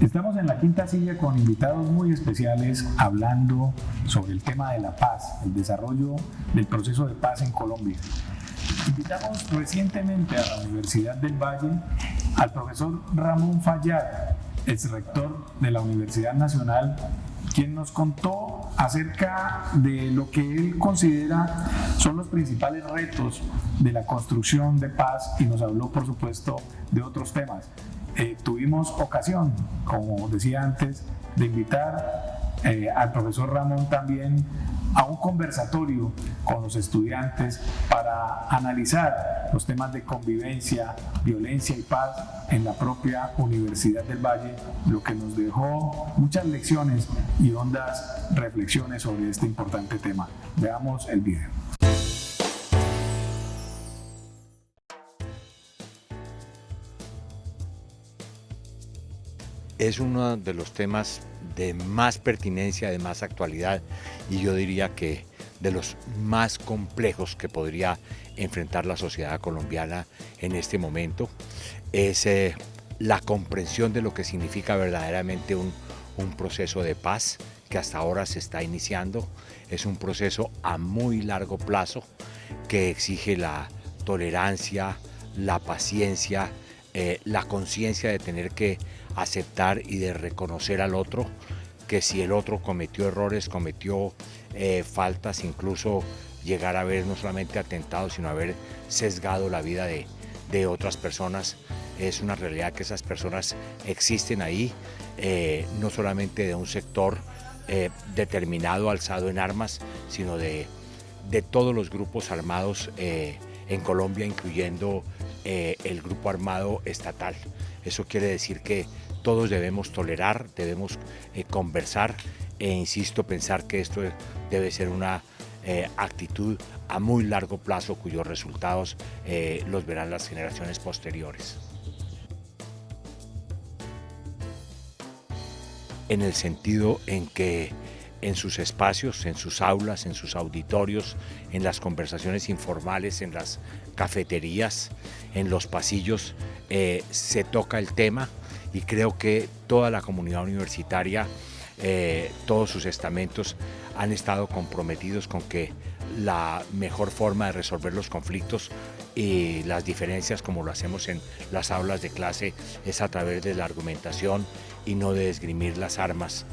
Estamos en la quinta silla con invitados muy especiales hablando sobre el tema de la paz, el desarrollo del proceso de paz en Colombia. Invitamos recientemente a la Universidad del Valle al profesor Ramón Fallar, exrector de la Universidad Nacional, quien nos contó acerca de lo que él considera son los principales retos de la construcción de paz y nos habló, por supuesto, de otros temas. Tuvimos ocasión, como decía antes, de invitar al profesor Ramón también a un conversatorio con los estudiantes para analizar los temas de convivencia, violencia y paz en la propia Universidad del Valle, lo que nos dejó muchas lecciones y hondas reflexiones sobre este importante tema. Veamos el video. Es uno de los temas de más pertinencia, de más actualidad y yo diría que de los más complejos que podría enfrentar la sociedad colombiana en este momento. Es la comprensión de lo que significa verdaderamente un proceso de paz que hasta ahora se está iniciando. Es un proceso a muy largo plazo que exige la tolerancia, la paciencia, la conciencia de tener que aceptar y de reconocer al otro, que si el otro cometió errores, cometió faltas, incluso llegar a haber no solamente atentado, sino haber sesgado la vida de otras personas. Es una realidad que esas personas existen ahí, no solamente de un sector determinado, alzado en armas, sino de todos los grupos armados en Colombia, incluyendo el grupo armado estatal. Eso quiere decir que todos debemos tolerar, debemos conversar e insisto, pensar que esto debe ser una actitud a muy largo plazo cuyos resultados los verán las generaciones posteriores. En el sentido en que en sus espacios, en sus aulas, en sus auditorios, en las conversaciones informales, en las cafeterías, en los pasillos, se toca el tema y creo que toda la comunidad universitaria, todos sus estamentos han estado comprometidos con que la mejor forma de resolver los conflictos y las diferencias, como lo hacemos en las aulas de clase, es a través de la argumentación y no de esgrimir las armas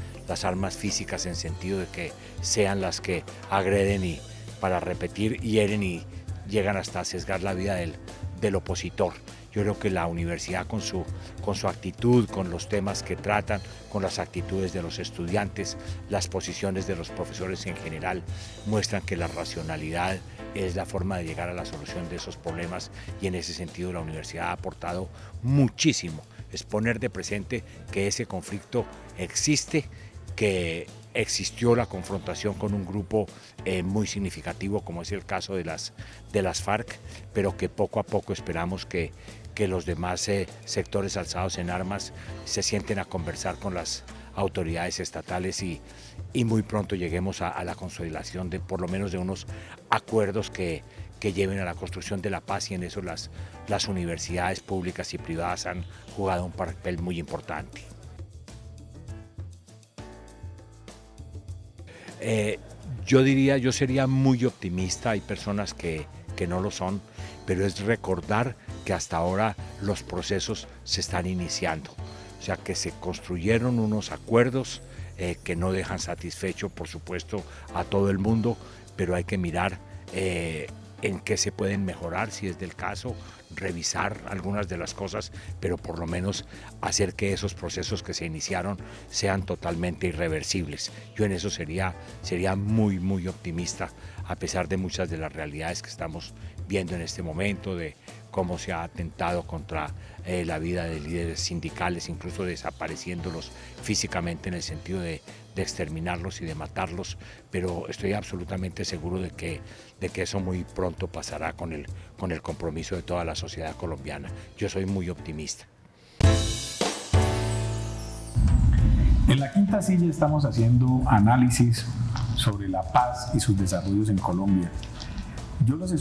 físicas en sentido de que sean las que agreden y para repetir hieren y llegan hasta a sesgar la vida del opositor. Yo creo que la universidad con su actitud, con los temas que tratan, con las actitudes de los estudiantes, las posiciones de los profesores en general, muestran que la racionalidad es la forma de llegar a la solución de esos problemas y en ese sentido la universidad ha aportado muchísimo. Es poner de presente que ese conflicto existe, que existió la confrontación con un grupo muy significativo como es el caso de las FARC, pero que poco a poco esperamos que los demás sectores alzados en armas se sienten a conversar con las autoridades estatales y muy pronto lleguemos a la consolidación de por lo menos de unos acuerdos que lleven a la construcción de la paz y en eso las universidades públicas y privadas han jugado un papel muy importante. Yo sería muy optimista, hay personas que no lo son, pero es recordar que hasta ahora los procesos se están iniciando, o sea que se construyeron unos acuerdos que no dejan satisfecho, por supuesto, a todo el mundo, pero hay que mirar en qué se pueden mejorar, si es del caso, revisar algunas de las cosas, pero por lo menos hacer que esos procesos que se iniciaron sean totalmente irreversibles. Yo en eso sería muy, muy optimista, a pesar de muchas de las realidades que estamos viendo en este momento, de cómo se ha atentado contra la vida de líderes sindicales, incluso desapareciéndolos físicamente en el sentido de exterminarlos y de matarlos, pero estoy absolutamente seguro de que eso muy pronto pasará con el compromiso de toda la sociedad colombiana. Yo soy muy optimista. En la quinta silla estamos haciendo análisis sobre la paz y sus desarrollos en Colombia. Yo los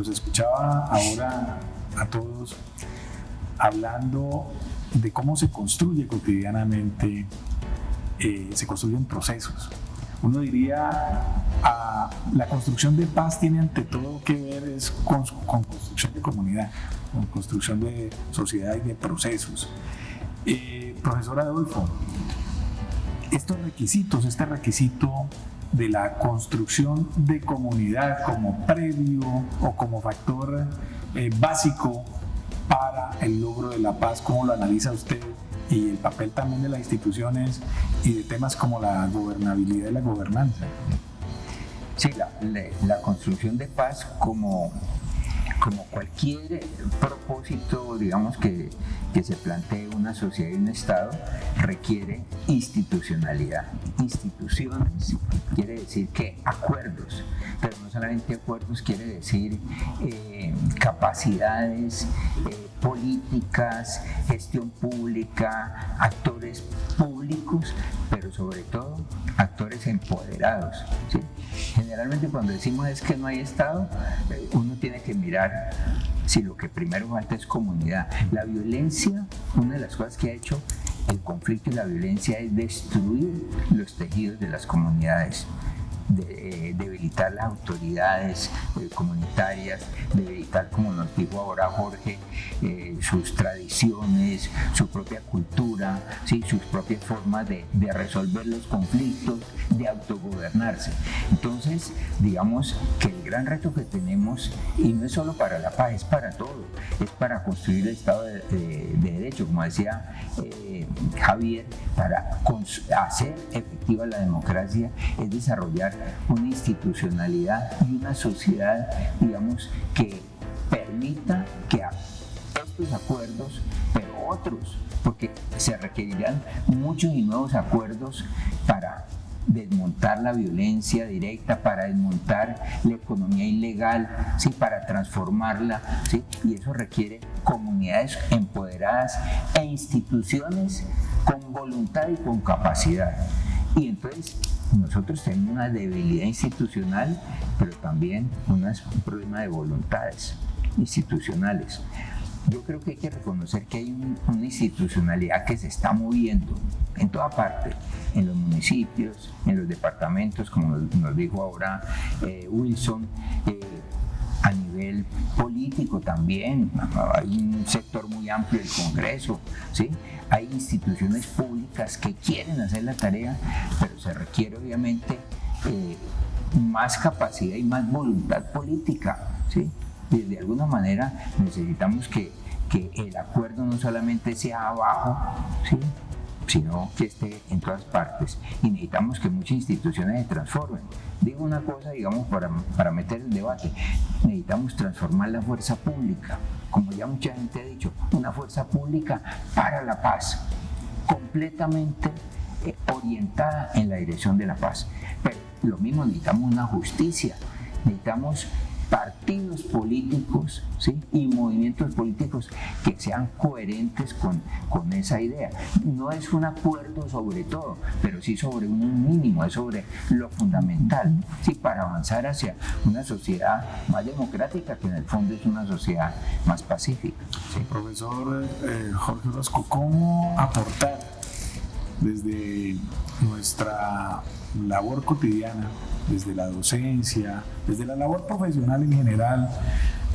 escuchaba ahora a todos hablando de cómo se construye cotidianamente, se construyen procesos. Uno diría, la construcción de paz tiene ante todo que ver es con construcción de comunidad, con construcción de sociedad y de procesos. Profesor Adolfo, estos requisitos, este requisito de la construcción de comunidad como previo o como factor básico para el logro de la paz, ¿cómo lo analiza usted? Y el papel también de las instituciones y de temas como la gobernabilidad y la gobernanza. Sí, la construcción de paz como cualquier propósito, digamos, que se plantee una sociedad y un Estado, requiere institucionalidad. Instituciones quiere decir que acuerdos, pero no solamente acuerdos, quiere decir capacidades, políticas, gestión pública, actores públicos, pero sobre todo actores empoderados, ¿sí? Generalmente cuando decimos es que no hay Estado, uno tiene que mirar si lo que primero falta es comunidad. La violencia, una de las cosas que ha hecho el conflicto y la violencia es destruir los tejidos de las comunidades, debilitar las autoridades comunitarias, debilitar, como nos dijo ahora Jorge, sus tradiciones, su propia cultura, ¿sí? Sus propias formas de resolver los conflictos, de autogobernarse. Entonces, digamos que el gran reto que tenemos, y no es solo para la paz, es para todo, es para construir el Estado de Derecho, como decía Javier, para hacer efectiva la democracia, es desarrollar una institucionalidad y una sociedad, digamos, que permita que estos acuerdos, pero otros, porque se requerirán muchos y nuevos acuerdos para desmontar la violencia directa, para desmontar la economía ilegal, ¿sí? Para transformarla, ¿sí? Y eso requiere comunidades empoderadas e instituciones con voluntad y con capacidad. Y entonces nosotros tenemos una debilidad institucional, pero también un problema de voluntades institucionales. Yo creo que hay que reconocer que hay una institucionalidad que se está moviendo en toda parte, en los municipios, en los departamentos, como nos dijo ahora Wilson, a nivel político también. Hay un sector muy amplio del Congreso, ¿sí? Hay instituciones públicas que quieren hacer la tarea, pero se requiere obviamente más capacidad y más voluntad política, ¿sí? De alguna manera necesitamos que el acuerdo no solamente sea abajo, ¿sí? Sino que esté en todas partes, y necesitamos que muchas instituciones se transformen. Digo una cosa, digamos, para meter el debate, necesitamos transformar la fuerza pública, como ya mucha gente ha dicho, una fuerza pública para la paz, completamente orientada en la dirección de la paz. Pero lo mismo, necesitamos una justicia, necesitamos partidos políticos, ¿sí? Y movimientos políticos que sean coherentes con esa idea. No es un acuerdo sobre todo, pero sí sobre un mínimo, es sobre lo fundamental, ¿sí? Para avanzar hacia una sociedad más democrática, que en el fondo es una sociedad más pacífica, ¿sí? Profesor Jorge Orozco, ¿cómo aportar desde nuestra labor cotidiana, desde la docencia, desde la labor profesional en general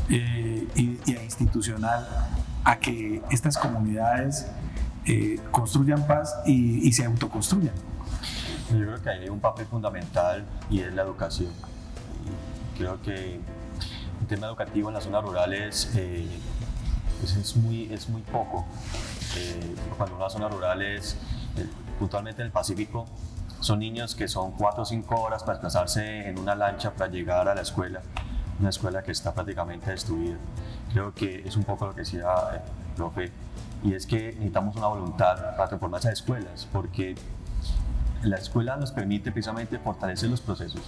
y institucional, a que estas comunidades construyan paz y se autoconstruyan? Yo creo que hay un papel fundamental y es la educación. Y creo que el tema educativo en las zonas rurales pues es muy poco. Cuando una zona rural es, puntualmente en el Pacífico, son niños que son 4 o 5 horas para desplazarse en una lancha para llegar a la escuela, una escuela que está prácticamente destruida. Creo que es un poco lo que decía el profe, y es que necesitamos una voluntad para transformar esas escuelas, porque la escuela nos permite precisamente fortalecer los procesos,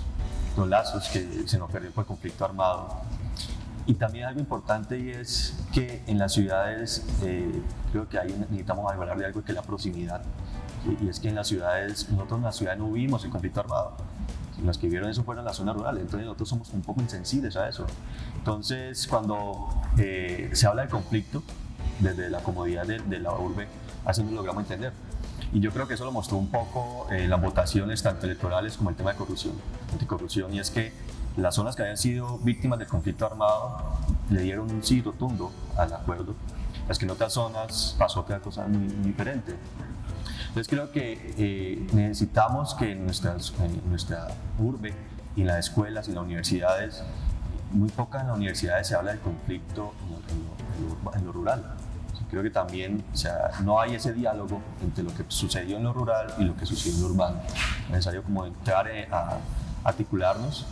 los lazos que se nos perdió por el conflicto armado. Y también algo importante, y es que en las ciudades creo que ahí necesitamos hablar de algo que es la proximidad. Y es que en las ciudades, nosotros en las ciudades no vivimos en conflicto armado. Los que vieron eso fueron las zonas rurales, entonces nosotros somos un poco insensibles a eso. Entonces, cuando se habla de conflicto, desde la comodidad de la urbe, así nos logramos entender. Y yo creo que eso lo mostró un poco las votaciones tanto electorales como el tema de corrupción, anticorrupción, y es que las zonas que habían sido víctimas del conflicto armado le dieron un sí rotundo al acuerdo, las que en otras zonas pasó otra cosa muy diferente. Entonces creo que necesitamos que en nuestra urbe y en las escuelas y en las universidades, muy poca en las universidades se habla del conflicto en lo rural. Creo que también, o sea, no hay ese diálogo entre lo que sucedió en lo rural y lo que sucedió en lo urbano. Es necesario como entrar a articularnos,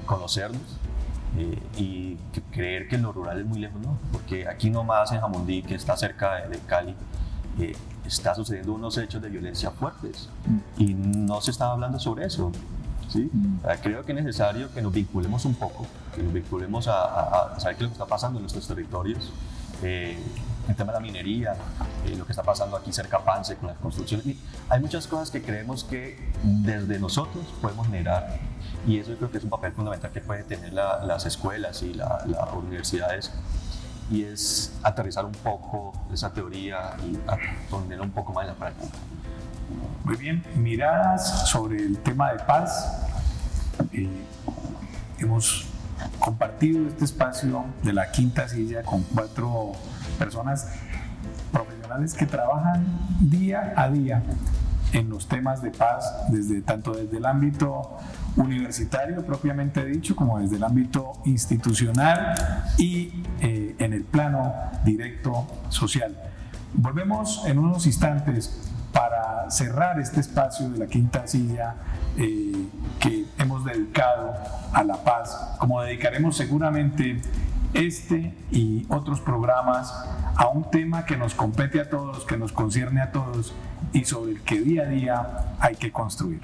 conocernos y creer que en lo rural es muy lejos, ¿no? Porque aquí nomás en Jamundí, que está cerca de Cali, está sucediendo unos hechos de violencia fuertes y no se está hablando sobre eso. ¿Sí? Creo que es necesario que nos vinculemos un poco, que nos vinculemos a saber qué es lo que está pasando en nuestros territorios. El tema de la minería, lo que está pasando aquí cerca a Pance con las construcciones. Y hay muchas cosas que creemos que desde nosotros podemos generar, y eso yo creo que es un papel fundamental que pueden tener las escuelas y las universidades, y es aterrizar un poco esa teoría y ponerla un poco más en la práctica. Muy bien, miradas sobre el tema de paz. Hemos compartido este espacio de la Quinta Silla con 4 personas profesionales que trabajan día a día en los temas de paz, tanto desde el ámbito universitario propiamente dicho, como desde el ámbito institucional y en el plano directo social. Volvemos en unos instantes para cerrar este espacio de la Quinta Silla que hemos dedicado a la paz, como dedicaremos seguramente este y otros programas a un tema que nos compete a todos, que nos concierne a todos y sobre el que día a día hay que construir.